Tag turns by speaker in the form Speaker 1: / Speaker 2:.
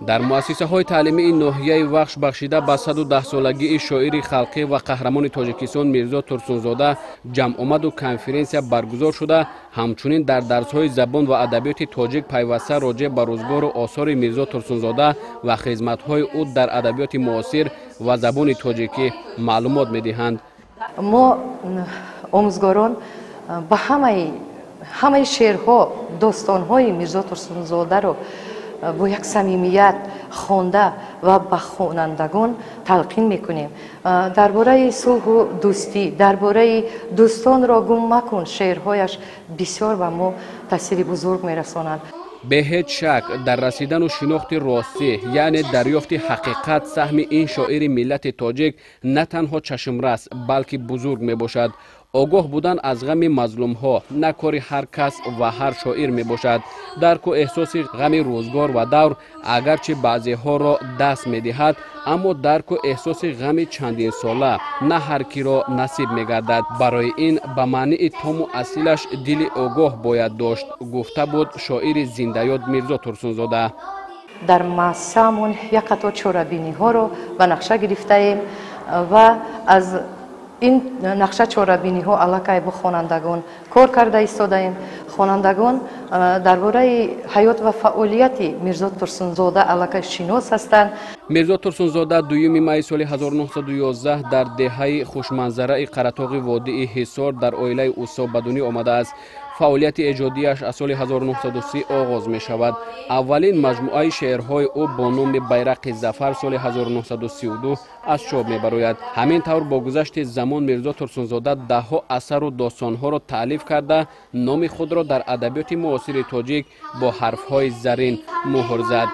Speaker 1: дар муассисаҳои таълимии ноҳияи вахш бахшида ба 110 солагии шоири халқӣ ва қаҳрамони Тоҷикистон Мирзо Турсунзода ҷамъомаду конференсия баргузор шуда, ҳамчунин дар дарсҳои забон ва адабиёти тоҷик пайваста роҷеъ ба рӯзгору осори Мирзо Турсунзода ва хизматҳои ӯ дар адабиёти муосир ва забони тоҷикӣ маълумот медиҳанд.
Speaker 2: мо омӯзгорон ба ҳамаи шеърҳо, достонҳои Мирзо Турсунзодаро бо як самимият хонда ва ба хонандагон талқин мекунем. Дар бораи сулҳу дӯстӣ, дар бораи дӯстонро гум макун, шеърҳояш бисёр ба мо таъсири бузург мерасонанд.
Speaker 1: бе ҳеҷ шак дар расидану шинохти ростӣ, яъне дарёфти ҳақиқат саҳми ин шоири миллати тоҷик на танҳо чашмрас, балки бузург мебошад. огоҳ будан аз ғами мазлумҳо на кори ҳар кас ва ҳар шоир мебошад. дарку эҳсоси ғами рӯзгор ва давр агарчи баъзеҳоро даст медиҳад, аммо дарку эҳсоси ғами чандинсола на ҳар киро насиб мегардад. барои ин ба маънии тому асилаш дили огоҳ бояд дошт, гуфта буд шоири зиндаёд Мирзо Турсунзода.
Speaker 2: дар маъсаамон як қатор чорабиниҳоро ба нақша гирифтаем ва аз ин нақша чорабиниҳо аллакай бо хонандагон кор карда истодаем. хонандагон дар бораи ҳаёт ва фаъолияти Мирзо Турсунзода аллакай шинос ҳастанд.
Speaker 1: Мирзо Турсунзода 2 майи соли 1911 дар деҳаи хушманзараи Қаратоғи водии Ҳисор дар оилаи Усо ба дунё омадааст. фаъолияти эҷодияш аз соли 1930 оғоз мешавад. аввалин маҷмӯаи шеърҳои ӯ бо номи Байрақи зафар соли 1932 аз чоп мебарояд. ҳамин тавр бо гузашти замон Мирзо Турсунзода даҳҳо асару достонҳоро таълиф карда, номи худро дар адабиёти муосири тоҷик бо ҳарфҳои заррин муҳр зад.